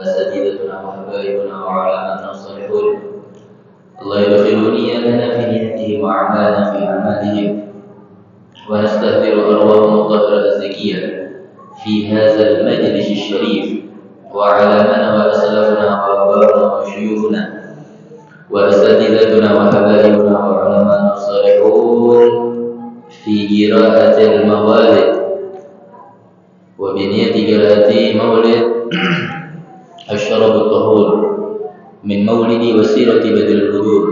وأساتذتنا وحبايبنا وعلماءنا الصالحون. الله يدخل نياتنا في نيتهم وأعمالنا في أعمالهم، ونستهدر أرواحهم الطاهرة الزكية في هذا المجلس الشريف، وعلماءنا وأسلافنا وآباؤنا وشيوخنا وأساتذتنا وحبايبنا وعلماءنا الصالحون في قراءة الموالد وبنية قراءة مولد الشرف الطهور من مولد وسيرة بدر القدور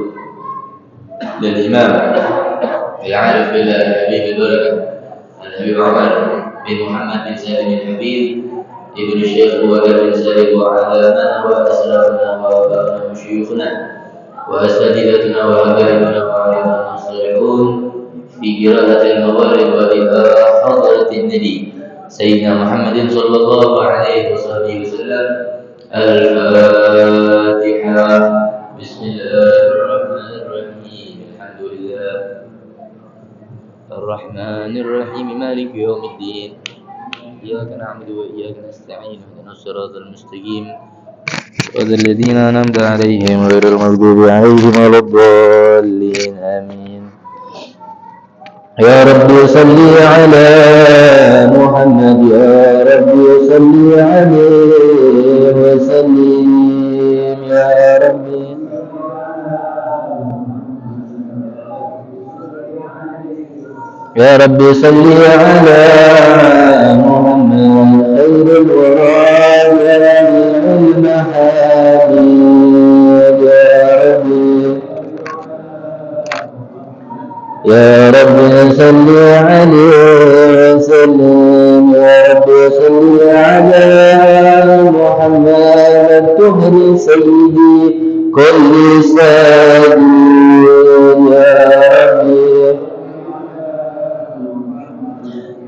للإمام العارف بالله الحبيب البركة الحبيب عمر بن محمد بن سالم الحبيب ابن الشيخ وائل بن سالم، وعلماءنا وأسلافنا وآباؤنا وشيوخنا وأساتذتنا وحبايبنا وعلماءنا الصالحون في قراءة الموالد وإلى حضرة النبي سيدنا محمد صلى الله عليه وصحبه وسلم. الفاتحة. بسم الله الرحمن الرحيم. الحمد لله الرحمن الرحيم مالك يوم الدين، إياك نعبد وإياك نستعين، اهدنا الصراط المستقيم صراط الذين أنعمت عليهم غير المغضوب عليهم ولا الضالين، آمين. يا رب صل على محمد، يا رب صل عليه وسلم، يا رب يا رب صل على محمد خير الورى المحامد، يا رب صل عليه وسلم، يا رب صل على محمد الطهر سيدي كل سبيل،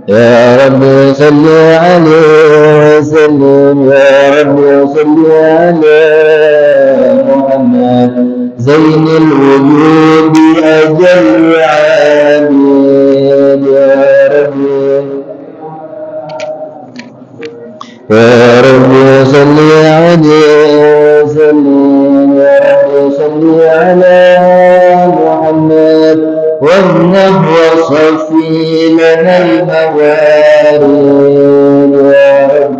يا رب صل عليه وسلم، يا رب صل على محمد زين الوجود أجل عابد، يا رب صل عليه وسلم، يا رب صل على محمد وامنح وصفي لنا الموارد، يا رب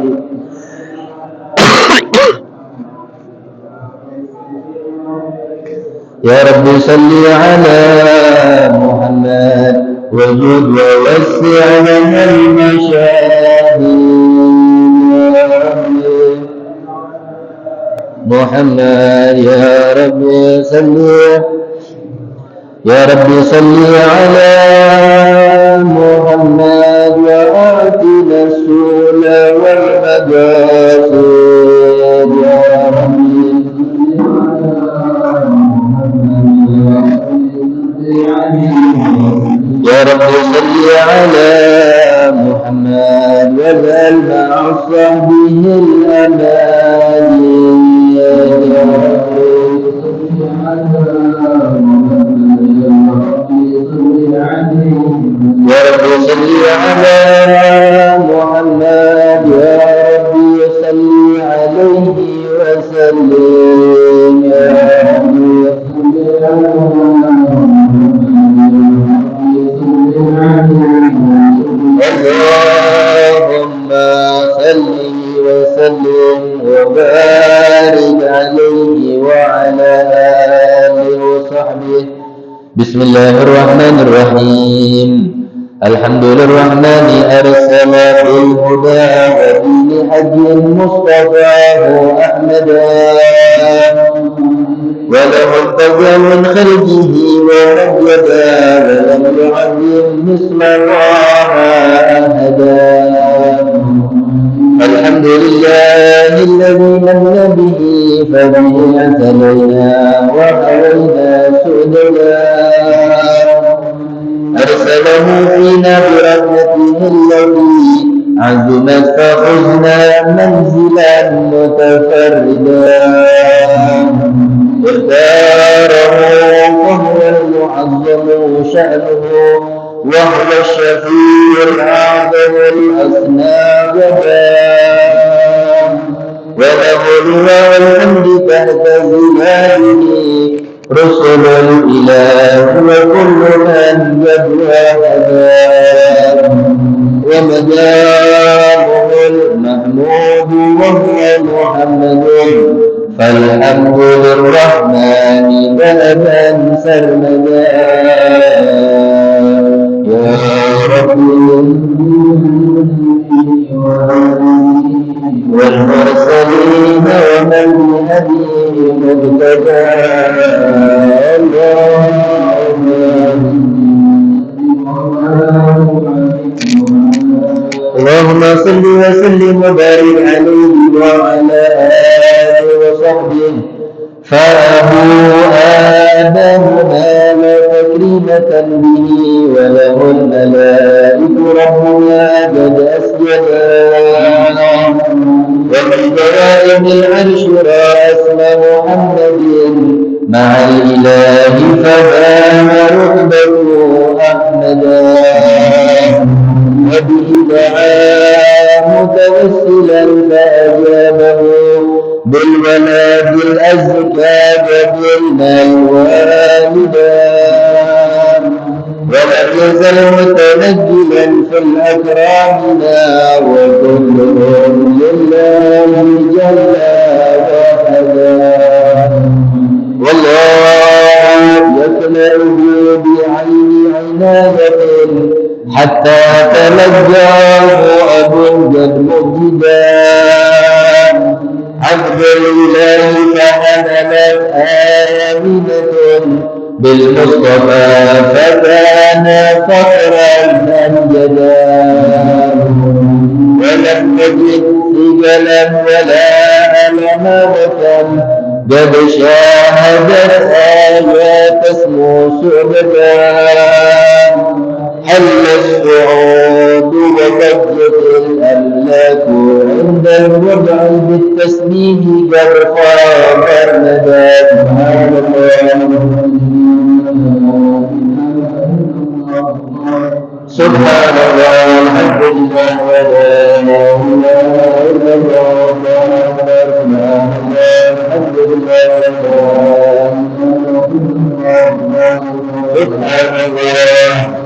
يا رب صل على محمد وجد ووسع لنا المشاهد، يا رب محمد يا رب صل، يا رب صل على محمد وآتنا السؤل والمقاصد، يا رب يا رب صل على محمد واجعل مع صحبه الأماني، يا رب يا رب صل على محمد، يا رب صل عليه وسلم، يا رب اللهم صل وسلم وبارك عليه وعلى آله وصحبه. بسم الله الرحمن الرحيم. الحمد للرحمن أرسل في الهدى ودين حج مصطفاه أحمدا، وله ارتجى من خلقه ومجدا، ولم يعظم مثل الله أحدا. الحمد لله الذي من به فبه اعتنينا وحوينا سؤددا، أرسله فينا برحمته التي عزمت فخذنا منزلا متفردا، اختاره فهو المعظم شأنه، وهو الشفيع الأعظم الأسنى وبا، وله لواء الحمد تحت ظلاله رسل الإله وكل من يدعى هداه ومدامه المحمود وهو محمد فالحمد للرحمن دأبا سرمدا يا رب والمرسلين ومن بهديه مهتدى اللهم صل وسلم وبارك عليه وعلى آله وصحبه فأبو آدم نال تكريمة به وله الملائك ربنا قد أسجدا ومن جرائم العرش رأسم محمد مع الإله فبان رتبته أحمدا وبه دعا متوسلا فأجابه بالولد الأزكى جبرنا الوالدا ولم يزل متنجلا في الأكرامنا وكلهم لله جل وعلا والله يكلأه بعين عناية حتى تلجاه أبو الجد مجدا عبد الإله فحملت آمنة بالمصطفى فكان فخرا أمجدا ولم نجد ثقلا ولا أمانة قد شاهدت آيات اسمه سعدا حل الصعود وضجت الأملاك عند الوضع بالتسليم قد خاب الندى سبحان الله الحمد لله ولا إله إلا الله الحمد لله سبحان الله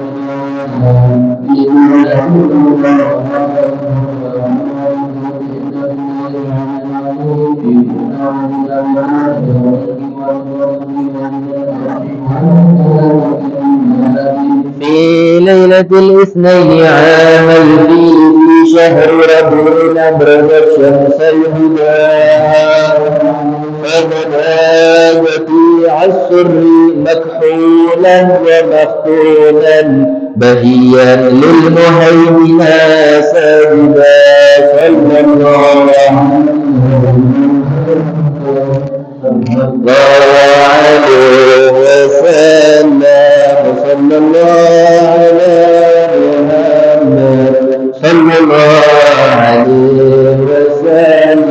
في ليلة الاثنين عام الفيل في شهر ربيع أبرد الشمس الهدى فبدا بقيع السر مكحولا ومفتونا بهيا للمهيمن ساجدا صلى الله عليه وسلم صلى الله على محمد صلى الله عليه وسلم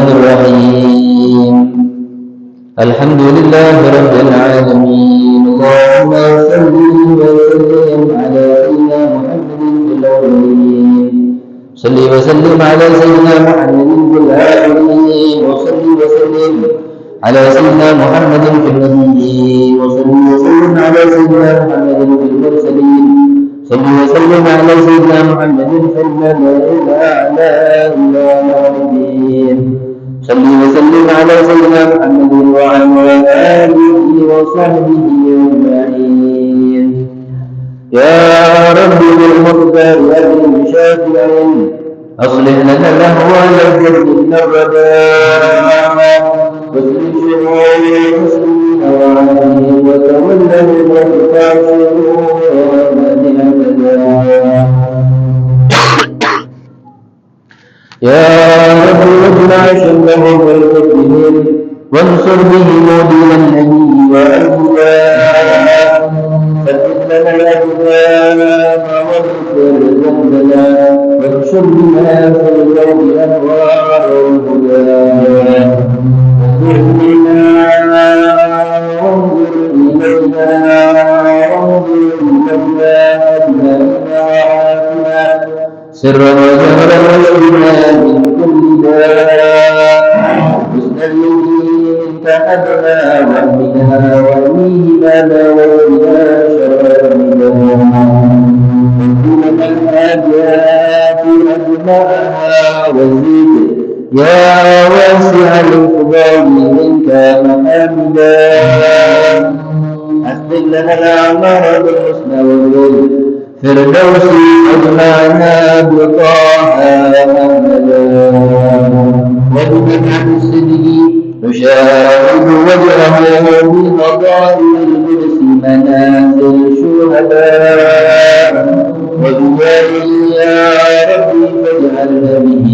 الرحيم الحمد لله رب العالمين اللهم صل وسلم على سيدنا محمد في الأولين صل وسلم على سيدنا محمد في الآخرين وصل وسلم على سيدنا محمد في النبيين وصل وسلم على سيدنا محمد في المرسلين صل وسلم على سيدنا محمد في الملأ الأعلى إلى يوم الدين صل وسلم على سيدنا محمد وعلى آله وصحبه أجمعين يا رب بالمختار أكرم شافعا أصلح لنا الأهوال وجددنا الرداء واصلح شرور المسلمين وعليهم وتولهم وارفع شرور من اعتداء يا رب واجمع شملهم والمسلمين وانصر بهم دين النبي وأهلها ثبت لنا الأقدام واغفر ذنبنا واكشف بنا في الكون أنوار الهدى واغفر لنا وانظر إلينا وانظر إلينا أبنائنا وعافنا سرا وجهرا واشفنا من كل داء حسن اليقين تحدنا واهدنا واهدنا واهدنا شرارنا واهدنا الحاجات اجمعها وزد يا واسع الفضل منك محمدا حسن لنا الاعمار بالحسنى والفردوس اجمعنا بطه محمدا وبمنع الصدق نشاهد وجهه بفضائل القدس منازل الشهداء وبجاهه يا ربي فاجعلنا به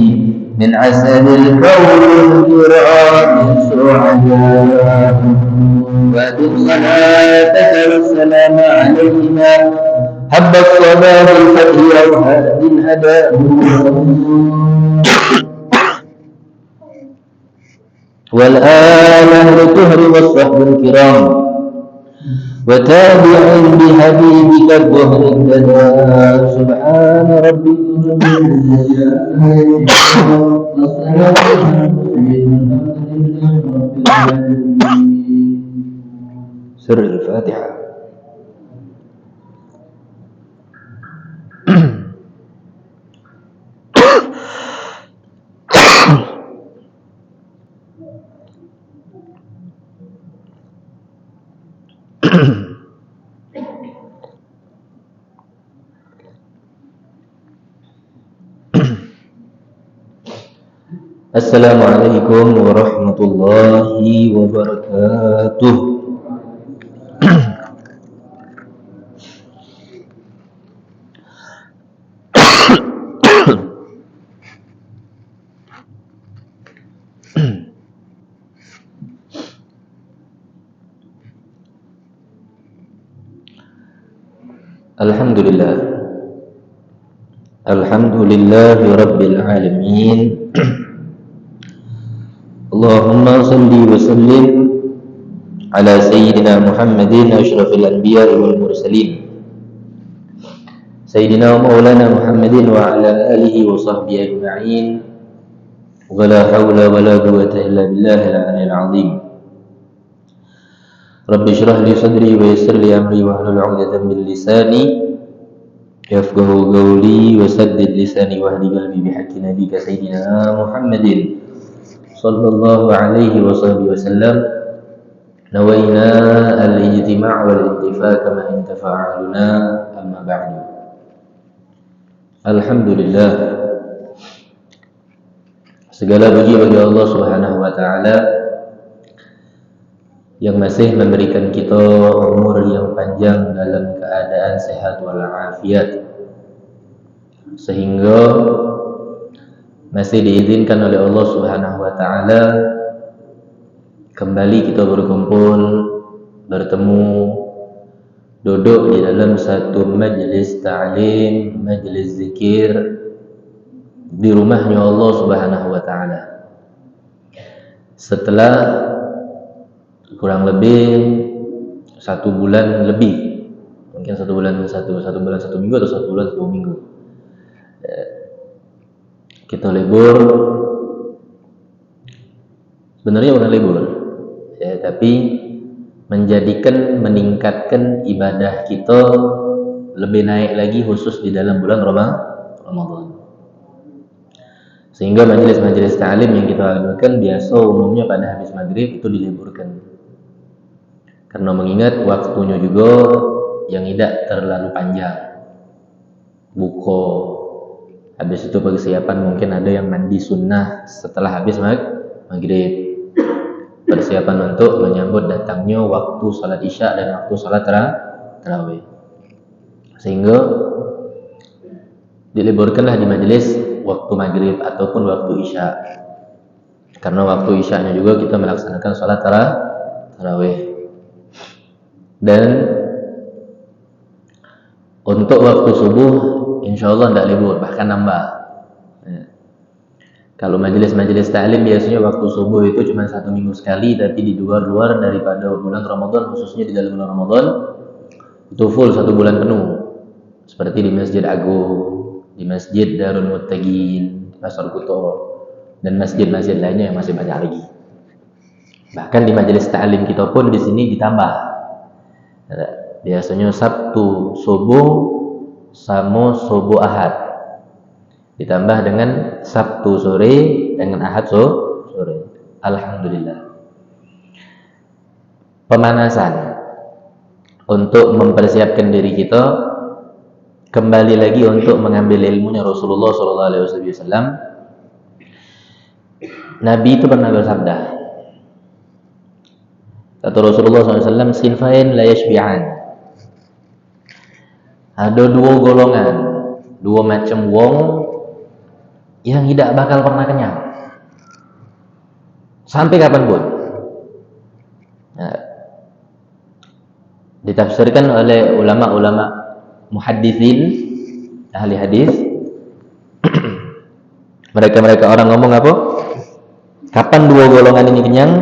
من عسل الكون الكرام السعداء وأدم صلاتك والسلام علينا حب الصبا بالفتح وهاد الهدى والآل أهل الطهر والصحب الكرام وتابع بحبيبك الظهر اهتدى سبحان ربك سر الفاتحة. Assalamualaikum warahmatullahi wabarakatuh. Alhamdulillah. Alhamdulillahi rabbil alamin. Allahumma salli wa sallim ala sayyidina Muhammadin asyrafil anbiya'i wal mursalin sayyidina wa maulana Muhammadin wa ala alihi wa sahbihi ajma'in wa la hawla wa la quwwata illa billahil aliyyil azim. Rabbi shrah li sadri wa yassir li amri wa hlul 'uqdatam min lisani يفقه قولي وسدد لساني واهد قلبي بحق نبيك سيدنا محمد صلى الله عليه وصحبه وسلم. نوينا الاجتماع والانتفاع كما انتفع أهلنا. أما بعد. Alhamdulillah, segala puji bagi Allah Subhanahu wa taala yang masih memberikan kita umur yang panjang dalam keadaan sehat walafiat, sehingga masih diizinkan oleh Allah Subhanahu wa taala kembali kita berkumpul, bertemu, duduk di dalam satu majlis ta'lim, majlis zikir di rumahnya Allah Subhanahu wa taala. Setelah kurang lebih 1 bulan lebih, mungkin 1 bulan 1 minggu atau 1 bulan 2 minggu, kita libur. Sebenarnya bukan libur ya, tapi meningkatkan ibadah kita lebih naik lagi, khusus di dalam bulan Ramadan. Sehingga majelis-majelis ta'lim yang kita adakan biasa umumnya pada habis maghrib itu diliburkan, karena mengingat waktunya juga yang tidak terlalu panjang. Buka, habis itu persiapan, mungkin ada yang mandi sunnah setelah habis maghrib, persiapan untuk menyambut datangnya waktu salat isya dan waktu salat tarawih, sehingga diliburkanlah di majelis waktu maghrib ataupun waktu isya, karena waktu isyanya juga kita melaksanakan salat tarawih. Dan untuk waktu subuh insyaallah tidak libur, bahkan nambah. Kalau majelis-majelis ta'lim biasanya waktu subuh itu cuma 1 minggu sekali, tapi di luar daripada bulan Ramadan, khususnya di dalam bulan Ramadan itu full 1 bulan penuh, seperti di Masjid Agung, di Masjid Darul Muttaqin, Pasar Kuto, dan masjid-masjid lainnya yang masih banyak lagi. Bahkan di majelis ta'lim kita pun di sini ditambah, biasanya Sabtu subuh sama subuh Ahad, ditambah dengan Sabtu sore dengan Ahad sore. Alhamdulillah. Pemanasan untuk mempersiapkan diri kita kembali lagi untuk mengambil ilmunya Rasulullah SAW. Nabi itu pernah bersabda, kata Rasulullah SAW, sinfain la yashbi'an. Ada 2 golongan, 2 macam wong yang tidak bakal pernah kenyang sampai kapanpun. Nah, ditafsirkan oleh ulama-ulama muhadditsin, ahli hadis. Mereka orang ngomong apa? Kapan 2 golongan ini kenyang?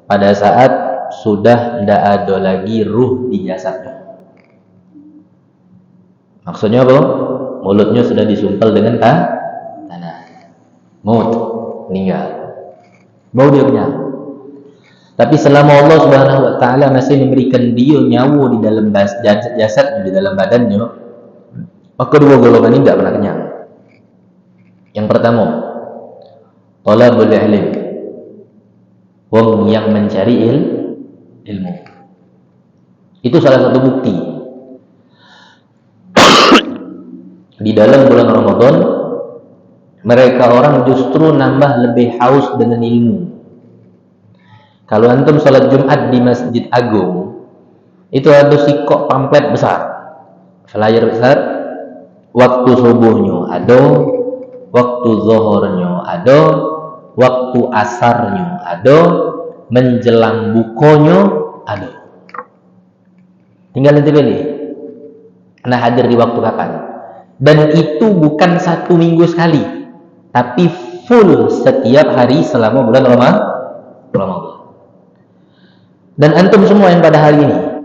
Pada saat sudah tidak ada lagi ruh di jasadnya. Maksudnya apa? Mulutnya sudah disumpal dengan tanah, maut, meninggal, baru dia kenyang. Tapi selama Allah Subhanahu wa taala masih memberikan dia nyawa di dalam jasadnya, di dalam badannya, maka 2 golongan ini tidak pernah kenyang. Yang pertama, talabul ilm, wong yang mencari ilmu. Itu salah satu bukti di dalam bulan Ramadan mereka orang justru nambah lebih haus dengan ilmu. Kalau antum salat Jumat di Masjid Agung, itu ada sikok pamflet besar, flyer besar, waktu subuhnya ada, waktu zuhurnya ada, waktu asarnya ada, menjelang bukonya ada. Tinggal nanti pilih, nah hadir di waktu kapan. Dan itu bukan 1 minggu sekali, tapi full setiap hari selama bulan Ramadan. Dan antum semua yang pada hari ini,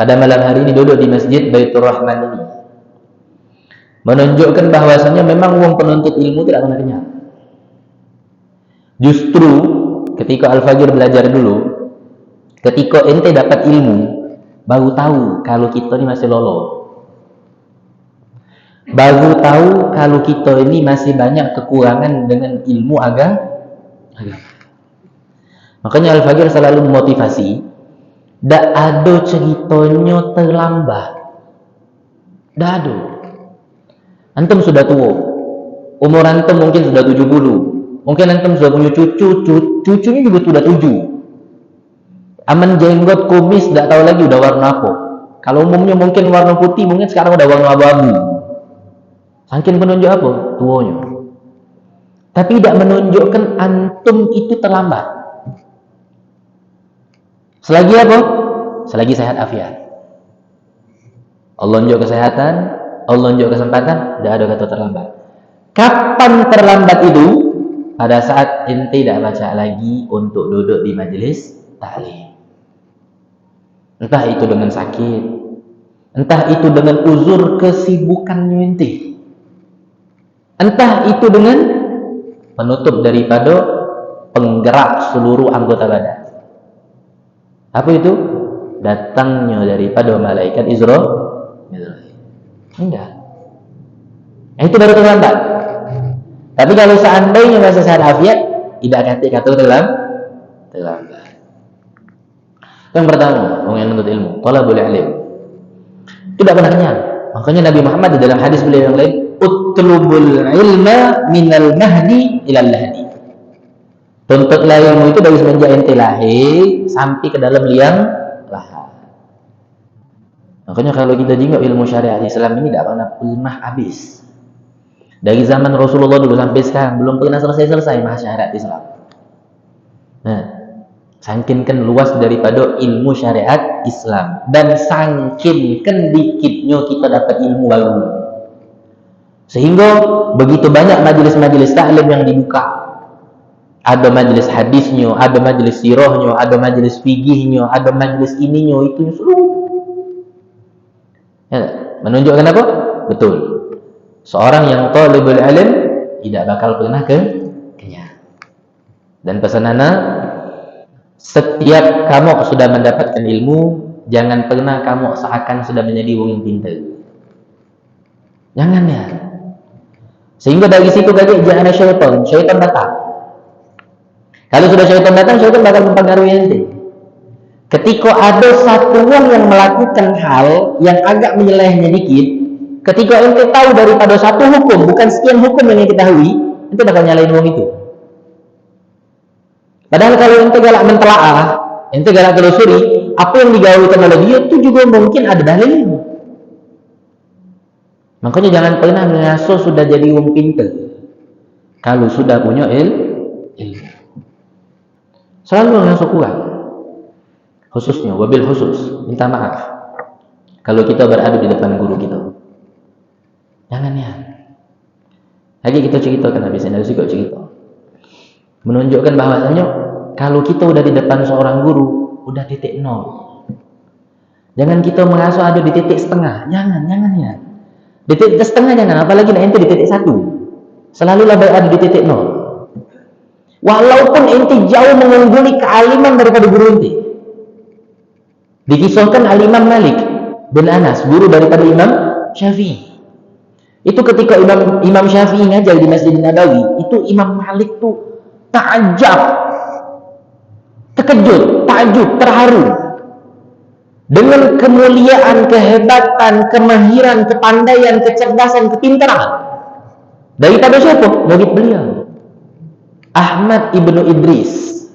pada malam hari ini duduk di Masjid Baitur Rahman ini, menunjukkan bahwasanya memang wong penuntut ilmu tidak pernah kenyang. Justru ketika Al-Fajr belajar dulu, ketika ente dapat ilmu, baru tahu kalau kita ini masih lolo. baru tahu kalau kita ini masih banyak kekurangan dengan ilmu agama. Makanya Al-Fakir selalu memotivasi, dak ada ceritanya terlambat. Dak ada. Antum sudah tua. Umur antum mungkin sudah 70. Mungkin antum sudah punya cucunya juga sudah 7. Aman jenggot, kumis, dak tahu lagi udah warna apa. Kalau umumnya mungkin warna putih, mungkin sekarang udah warna abu-abu. Saking menunjuk apa? Tuanya. Tapi tidak menunjukkan antum itu terlambat. Selagi apa? Selagi sehat afiat. Allah tunjuk kesehatan, Allah tunjuk kesempatan, tidak ada kata terlambat. Kapan terlambat itu? Pada saat ente tidak baca lagi untuk duduk di majelis taklim. Entah itu dengan sakit, entah itu dengan uzur kesibukannya ente, entah itu dengan penutup daripada penggerak seluruh anggota badan. Apa itu? Datangnya daripada malaikat Israel. Enggak. Itu baru terlambat. Tapi kalau seandainya masih sehat afiat, tidak kata terlambat. Yang pertama, orang yang menuntut ilmu, talabul ilm. Tidak pernah kenyang. Makanya Nabi Muhammad di dalam hadis beliau yang lain, utlubul ilma minal mahdi ilal lahdi. Tuntutlah ilmu itu dari semenjak ente lahir sampai ke dalam liang lahat. Makanya kalau kita jengok ilmu syariat Islam ini tidak pernah habis. Dari zaman Rasulullah dulu sampai sekarang belum pernah selesai syariat Islam. Nah, sangkinkan luas daripada ilmu syariat Islam dan sangkinkan dikitnya kita dapat ilmu baru. Sehingga begitu banyak majelis-majelis taklim yang dibuka. Ada majelis hadisnya, ada majelis sirahnya, ada majelis fikihnya, ada majelis ininya, itunya seluruh. Ya, menunjukkan apa? Betul. Seorang yang talibul ilm tidak bakal pernah kenyang. Dan pesan anak, setiap kamu sudah mendapatkan ilmu, jangan pernah kamu seakan sudah menjadi orang yang pintar. Jangan ya. Sehingga dari situ gajah jangan syaitan datang. Kalau sudah syaitan datang, syaitan bakal mempengaruhi ente. Ketika ada satu orang yang melakukan hal yang agak menyelehnya dikit, ketika ente tahu daripada satu hukum, bukan sekian hukum yang ente ketahui, ente bakal nyalain orang itu. Padahal kalau ente galak mentelaah, ente galak telusuri, apa yang digaulkan oleh dia itu juga mungkin ada dalilnya. Makanya jangan pernah mengaso sudah jadi orang pintar. Kalau sudah punya ilmu. Selalu mengaso kurang. Khususnya, wabil khusus, minta maaf. Kalau kita berada di depan guru kita. Jangan ya. Lagi kita ceritakan habis ini, harus ikut cerita. Menunjukkan bahwasanya kalau kita udah di depan seorang guru, udah titik nol. Jangan kita mengasuh ada di titik setengah. Jangan ya. Di titik setengah jangan, apalagi ente di titik 1. Selalulah berada di titik nol. Walaupun ente jauh mengungguli kealiman daripada guru ente. Dikisahkan Al-Imam Malik bin Anas, guru daripada Imam Syafi'i. Itu ketika Imam Syafi'i ngajar di Masjid Nabawi, itu Imam Malik tuh takjub, terkejut, takjub, terharu dengan kemuliaan, kehebatan, kemahiran, kepandaian, kecerdasan, kepintaran daripada siapa? Murid beliau, Ahmad ibnu Idris,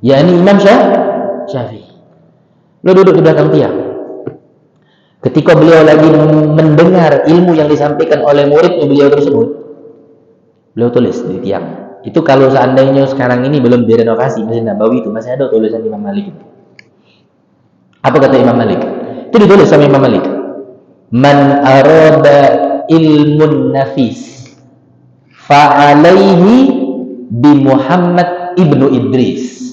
yakni Imam Syafi'i. Beliau duduk di belakang tiang. Ketika beliau lagi mendengar ilmu yang disampaikan oleh muridnya beliau tersebut, beliau tulis di tiang. Itu kalau seandainya sekarang ini belum direnovasi Masjid Nabawi itu masih ada tulisan Imam Malik. Apa kata Imam Malik? Itu ditulis sama Imam Malik. Man arada ilmun nafis fa'alaihi bi Muhammad ibnu Idris.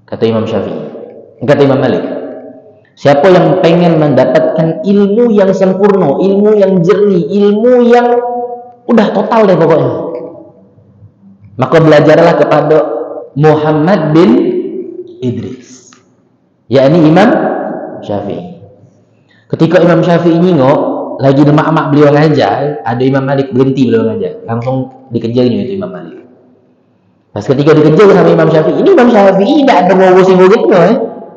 Kata Imam Syafi'i. Kata Imam Malik, siapa yang pengen mendapatkan ilmu yang sempurna, ilmu yang jernih, ilmu yang udah total deh pokoknya, maka belajarlah kepada Muhammad bin Idris, yakni Imam Syafi'i. Ketika Imam Syafi'i nyingok, lagi demak-mak beliau ngajar, ada Imam Malik berhenti beliau ngajar, langsung dikejarnya itu Imam Malik. Pas ketika dikejar sama Imam Syafi'i, ini Imam Syafi'i tidak ada ngogosi muridnya,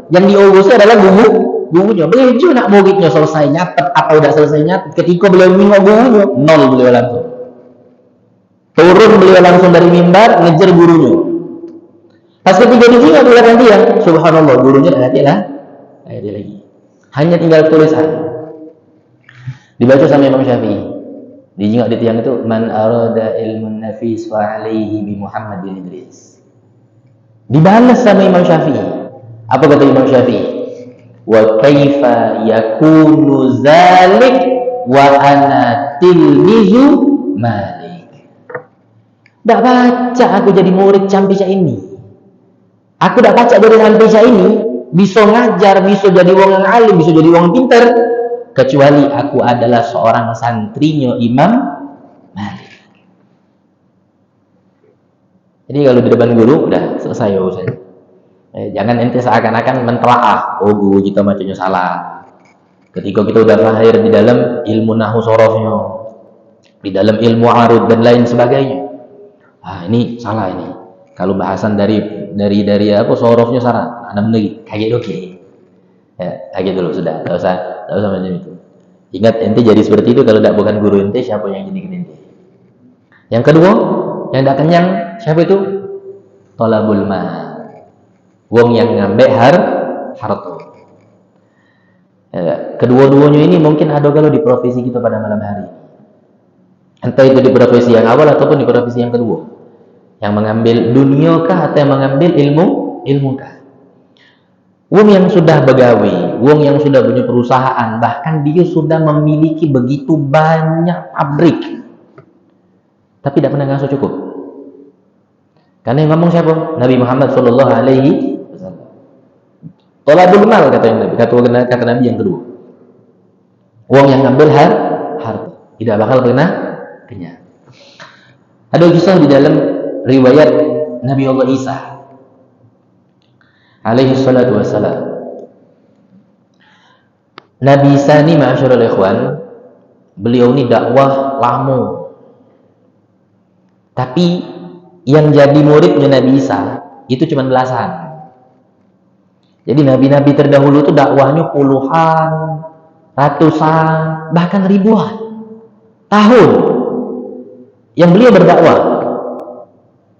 yang diogosi adalah gurunya. Beliau juga nak muridnya selesai nyatet atau tidak selesai nyatet. Ketika beliau nengok gurunya, nol beliau langsung. Turun beliau langsung dari mimbar, ngejar gurunya. Pas ketika ditinggal di belakang dia, subhanallah, gurunya ada dia lagi. Hanya tinggal tulisan. Dibaca sama Imam Syafi'i. Dijingak di tiang itu, man arada ilmun nafis wa alaihi bi Muhammad bin Idris. Dibalas sama Imam Syafi'i. Apa kata Imam Syafi'i? Wa kaifa yakunu zalik wa ana tilmizu Malik. Tak baca aku jadi murid Campica ini. Aku tak baca dari Campica ini bisa ngajar, bisa jadi wong alim, bisa jadi wong pintar, kecuali aku adalah seorang santrinya Imam Malik. Jadi kalau di depan guru udah selesai urusan. Jangan ente seakan-akan mentelaah, oh guru kita macamnya salah. Ketika kita udah lahir di dalam ilmu nahwu sorofnya, di dalam ilmu arud dan lain sebagainya, ini salah ini. Kalau bahasan dari apa sorofnya salah, ada lagi kaget oke. Ya, kaget dulu sudah, tak usah macam itu. Ingat ente jadi seperti itu kalau tidak bukan guru ente, siapa yang jadikan ente? Yang kedua, yang tidak kenyang siapa itu? Thalabul mal. Wong yang ngambil harta. Ya, kedua-duanya ini mungkin ada kalau di profesi kita pada malam hari. Entah itu di profesi yang awal ataupun di profesi yang kedua. Yang mengambil dunia kah atau yang mengambil ilmu kah? Wong yang sudah begawe, wong yang sudah punya perusahaan, bahkan dia sudah memiliki begitu banyak pabrik, tapi tidak pernah ngasuh cukup. Karena yang ngomong siapa? Nabi Muhammad Sallallahu Alaihi Wasallam. Thalabul mal kata Nabi yang kedua. Wong yang ngambil harta tidak bakal pernah kenyang. Ada kisah di dalam riwayat Nabi Allah Isa alaihi salatu wassalam. Nabi Isa ini ma'asyiral ikhwan, beliau ini dakwah lama. Tapi yang jadi muridnya Nabi Isa itu cuma belasan. Jadi nabi-nabi terdahulu itu dakwahnya puluhan, ratusan, bahkan ribuan tahun yang beliau berdakwah,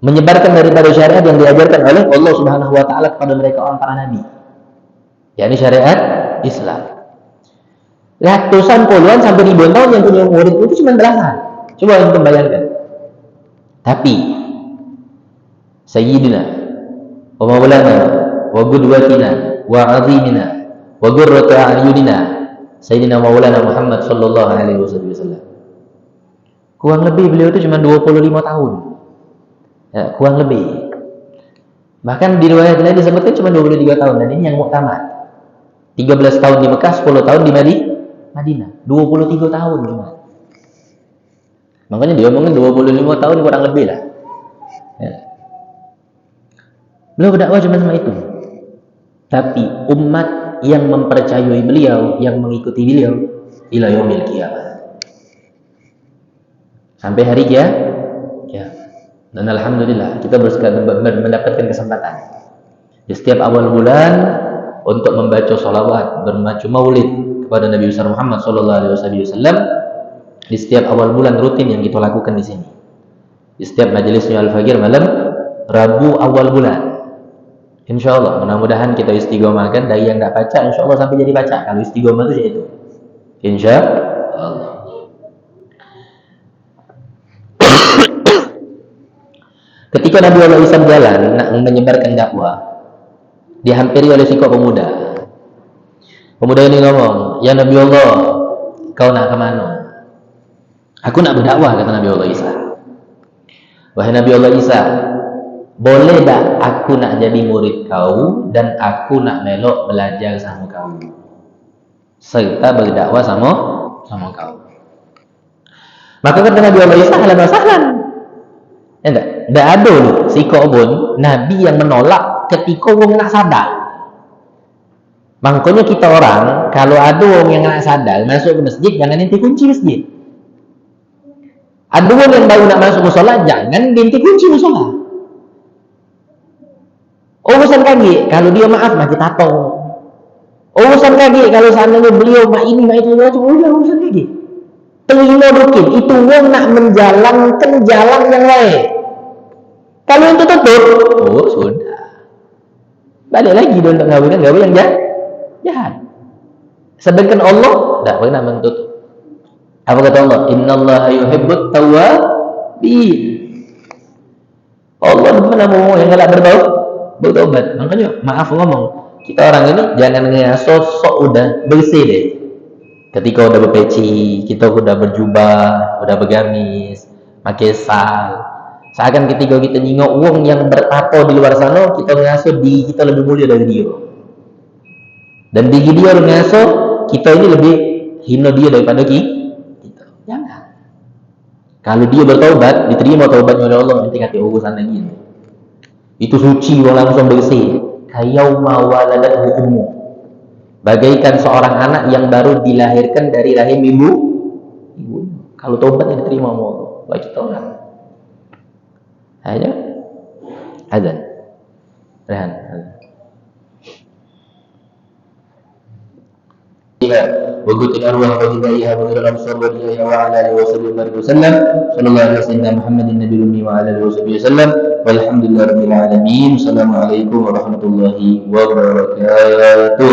menyebarkan daripada syariat yang diajarkan oleh Allah Subhanahu wa taala kepada mereka orang para nabi. yakni syariat Islam. Ratusan puluhan sampai ribuan tahun yang punya murid itu cuma belasan. Coba untuk bayangkan. Tapi Sayyidina wa Maulana wa Qudwatina wa Azimina wa Qurratu A'yunina Sayyidina Maulana Muhammad sallallahu alaihi wasallam. Kurang lebih beliau itu cuma 25 tahun. Ya, kurang lebih. Bahkan di riwayat lain disebutkan cuma 23 tahun, dan ini yang muktamad. 13 tahun di Mekah, 10 tahun di Madinah. 23 tahun cuma. Makanya dia ngomongin 25 tahun kurang lebih lah. Ya. Beliau berdakwah cuma sama itu. Tapi umat yang mempercayai beliau, yang mengikuti beliau ila yaumil qiyamah. Sampai hari kiamat. Dan alhamdulillah kita mendapatkan kesempatan di setiap awal bulan untuk membaca sholawat, bermaca maulid kepada Nabi besar Muhammad sallallahu alaihi wasallam di setiap awal bulan, rutin yang kita lakukan di sini. Di setiap majelisnya Al-Fajr malam Rabu awal bulan. Insyaallah mudah-mudahan kita istiqomahkan. Dari yang enggak baca insyaallah sampai jadi baca. Kalau istiqomah itu yaitu insyaallah. Ketika Nabi Allah Isa berjalan menyebarkan dakwah, dihampiri oleh seekor pemuda. Pemuda ini ngomong, "Ya Nabi Allah, kau nak kemana?" "Aku nak berdakwah," kata Nabi Allah Isa. "Wahai Nabi Allah Isa, boleh tak aku nak jadi murid kau dan aku nak melok belajar sama kau serta berdakwah sama kau?" Maka kata Nabi Allah Isa, "Ahlan wa sahlan." Tidak ada si pun Nabi yang menolak ketika orang nak sadar. Makanya kita orang, kalau ada orang yang nak sadar masuk ke masjid, jangan nanti kunci masjid. Ada orang yang baru nak masuk musola, jangan nanti kunci musola. Urusan kaki, kalau dia maaf, mah kita tahu. Urusan kaki, kalau seandainya beliau mak ini, mak itu, urusan kaki. Terima mungkin, itu orang nak menjalankan jalan yang lain. Kalau itu tutup, oh sudah. Balik lagi dia untuk ngawin yang jahat. Sedangkan Allah tidak pernah menutup. Apa kata Allah? Innallaha yuhibbut tawwabin. Allah pernah mau yang galak bertobat. Makanya maaf ngomong, kita orang ini jangan sosok udah bersih deh. Ketika udah berpeci, kita udah berjubah, udah bergamis, pakai sal. Seakan ketika kita nyingok uang yang bertato di luar sana, kita ngasuh di kita lebih mulia dari dia. Dan di dia ngasuh, kita ini lebih hina dia daripada kita. Jangan. Kalau dia bertaubat, diterima taubatnya oleh Allah, nanti kata urusan lagi. Itu suci, langsung bersih. Kayauma waladathu ummu. Bagaikan seorang anak yang baru dilahirkan dari rahim ibu. Kalau taubatnya diterima oleh Allah, bagi kita orang. Ayo, azan, rehan, azan. وقلت الأرواح وهدايها وغير الأبصار وديائها وعلى آله وصحبه وسلم صلى الله عليه وسلم محمد النبي الأمي وعلى آله وصحبه وسلم والحمد لله رب العالمين. السلام عليكم ورحمة الله وبركاته.